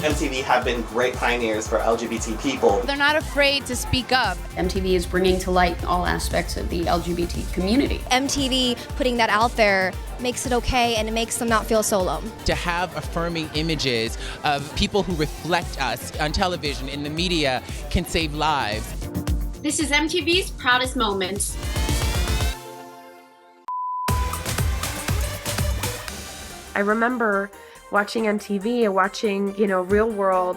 MTV have been great pioneers for LGBT people. They're not afraid to speak up. MTV is bringing to light all aspects of the LGBT community. MTV putting that out there makes it okay, and it makes them not feel so alone. To have affirming images of people who reflect us on television, in the media, can save lives. This is MTV's Proudest Moments. I remember watching MTV and watching, Real World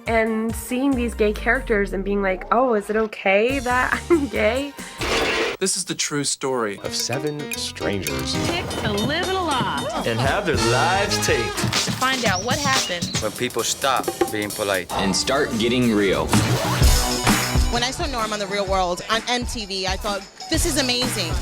and seeing these gay characters and being like, oh, is it okay that I'm gay? This is the true story of 7 strangers To live it aloft. and have their lives taped. To find out what happens when people stop being polite and start getting real. When I saw Norm on The Real World on MTV, I thought, this is amazing.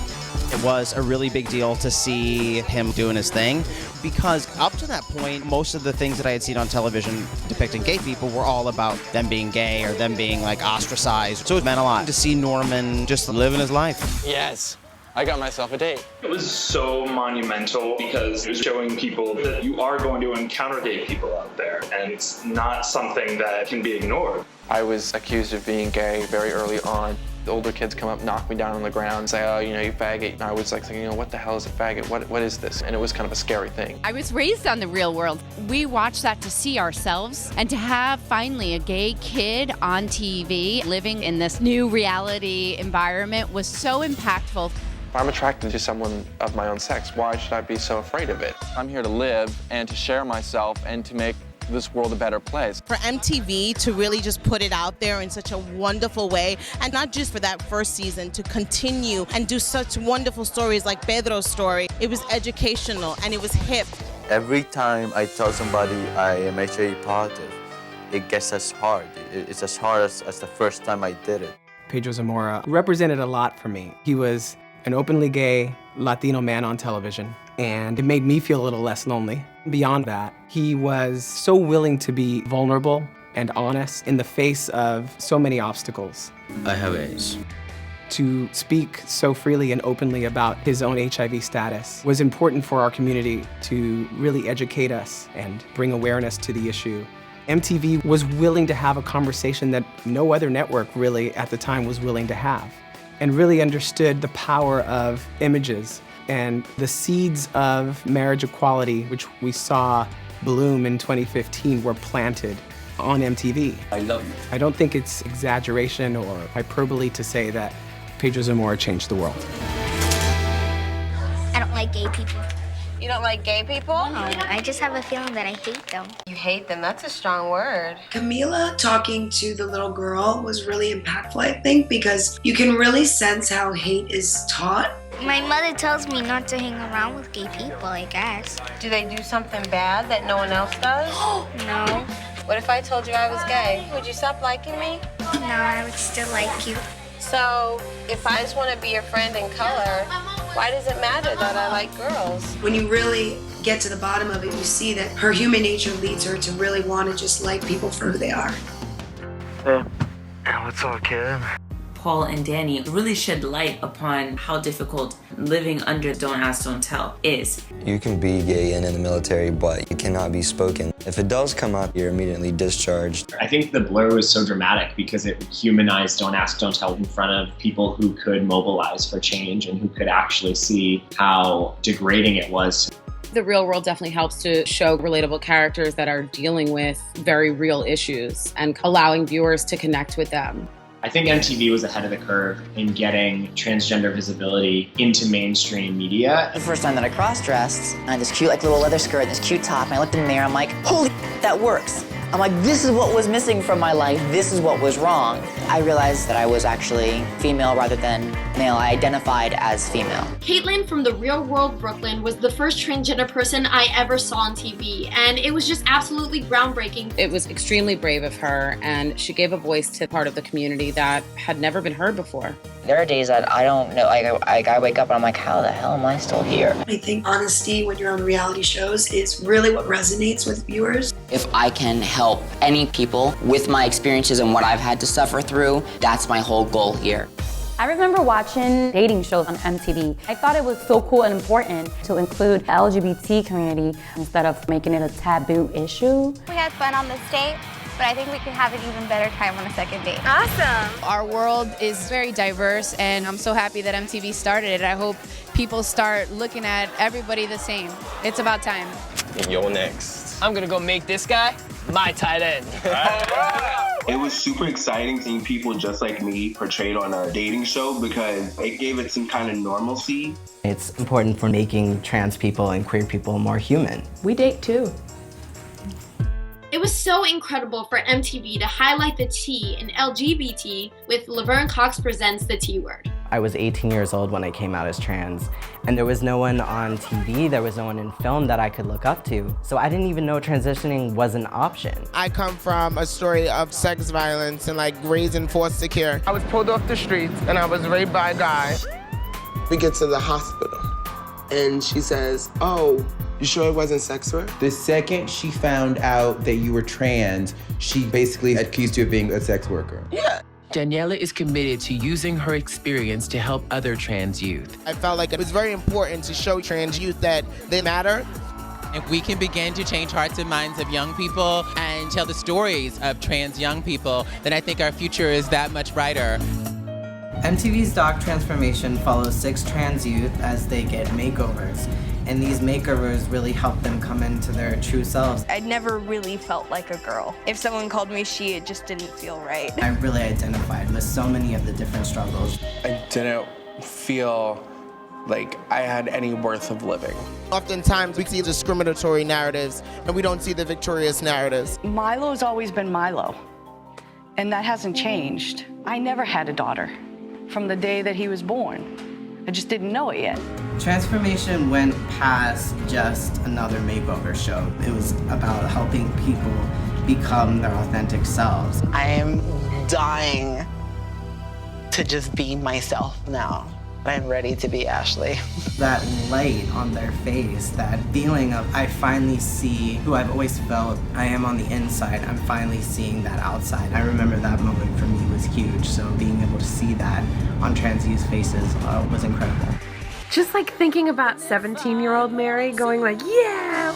It was a really big deal to see him doing his thing, because up to that point, most of the things that I had seen on television depicting gay people were all about them being gay or them being like ostracized. So it meant a lot to see Norman just living his life. Yes, I got myself a date. It was so monumental because it was showing people that you are going to encounter gay people out there, and it's not something that can be ignored. I was accused of being gay very early on. The older kids come up, knock me down on the ground, say, oh, you faggot. And I was like thinking, what the hell is a faggot? What is this? And it was kind of a scary thing. I was raised on The Real World. We watched that to see ourselves, and to have finally a gay kid on TV living in this new reality environment was so impactful. If I'm attracted to someone of my own sex, why should I be so afraid of it? I'm here to live and to share myself and to make this world a better place. For MTV to really just put it out there in such a wonderful way, and not just for that first season, to continue and do such wonderful stories like Pedro's story. It was educational and it was hip. Every time I tell somebody I am HIV positive, it gets as hard. It's as hard as the first time I did it. Pedro Zamora represented a lot for me. He was an openly gay Latino man on television, and it made me feel a little less lonely. Beyond that, he was so willing to be vulnerable and honest in the face of so many obstacles. I have AIDS. To speak so freely and openly about his own HIV status was important for our community to really educate us and bring awareness to the issue. MTV was willing to have a conversation that no other network really at the time was willing to have, and really understood the power of images and the seeds of marriage equality, which we saw bloom in 2015, were planted on MTV. I love you. I don't think it's exaggeration or hyperbole to say that Pedro Zamora changed the world. I don't like gay people. You don't like gay people? No, I just have a feeling that I hate them. You hate them? That's a strong word. Camila talking to the little girl was really impactful, I think, because you can really sense how hate is taught. My mother tells me not to hang around with gay people, I guess. Do they do something bad that no one else does? No. What if I told you I was gay? Would you stop liking me? No, I would still like you. So, if I just want to be your friend in color, why does it matter that I like girls? When you really get to the bottom of it, you see that her human nature leads her to really want to just like people for who they are. Hey, what's up, kid? Paul and Danny really shed light upon how difficult living under Don't Ask, Don't Tell is. You can be gay and in the military, but you cannot be spoken. If it does come up, you're immediately discharged. I think the blur was so dramatic because it humanized Don't Ask, Don't Tell in front of people who could mobilize for change and who could actually see how degrading it was. The Real World definitely helps to show relatable characters that are dealing with very real issues and allowing viewers to connect with them. I think MTV was ahead of the curve in getting transgender visibility into mainstream media. The first time that I cross-dressed, I had this cute little leather skirt, this cute top, and I looked in the mirror, I'm like, holy, that works. I'm like, this is what was missing from my life, this is what was wrong. I realized that I was actually female rather than male. I identified as female. Caitlin from The Real World Brooklyn was the first transgender person I ever saw on TV, and it was just absolutely groundbreaking. It was extremely brave of her, and she gave a voice to part of the community that had never been heard before. There are days that I don't know, I wake up and I'm like, how the hell am I still here? I think honesty when you're on reality shows is really what resonates with viewers. If I can help any people with my experiences and what I've had to suffer through, that's my whole goal here. I remember watching dating shows on MTV. I thought it was so cool and important to include the LGBT community instead of making it a taboo issue. We had fun on this date, but I think we could have an even better time on a second date. Awesome. Our world is very diverse, and I'm so happy that MTV started it. I hope people start looking at everybody the same. It's about time. You're next. I'm gonna go make this guy my tight end. It was super exciting seeing people just like me portrayed on a dating show because it gave it some kind of normalcy. It's important for making trans people and queer people more human. We date too. It was so incredible for MTV to highlight the T in LGBT with Laverne Cox Presents the T Word. I was 18 years old when I came out as trans, and there was no one on TV, there was no one in film that I could look up to. So I didn't even know transitioning was an option. I come from a story of sex violence and like raised in foster care. I was pulled off the streets and I was raped by a guy. We get to the hospital and she says, "Oh, you sure it wasn't sex work?" The second she found out that you were trans, she basically accused you of being a sex worker. Yeah. Daniela is committed to using her experience to help other trans youth. I felt like it was very important to show trans youth that they matter. If we can begin to change hearts and minds of young people and tell the stories of trans young people, then I think our future is that much brighter. MTV's Doc Transformation follows 6 trans youth as they get makeovers. And these makeovers really help them come into their true selves. I never really felt like a girl. If someone called me she, it just didn't feel right. I really identified with so many of the different struggles. I didn't feel like I had any worth of living. Oftentimes we see discriminatory narratives and we don't see the victorious narratives. Milo's always been Milo, and that hasn't changed. I never had a daughter from the day that he was born. I just didn't know it yet. Transformation went past just another makeover show. It was about helping people become their authentic selves. I am dying to just be myself now. I'm ready to be Ashley. That light on their face, that feeling of I finally see who I've always felt I am on the inside. I'm finally seeing that outside. I remember that moment for me was huge, so being able to see that on trans youth faces was incredible. Just like thinking about 17-year-old Mary going like, yeah,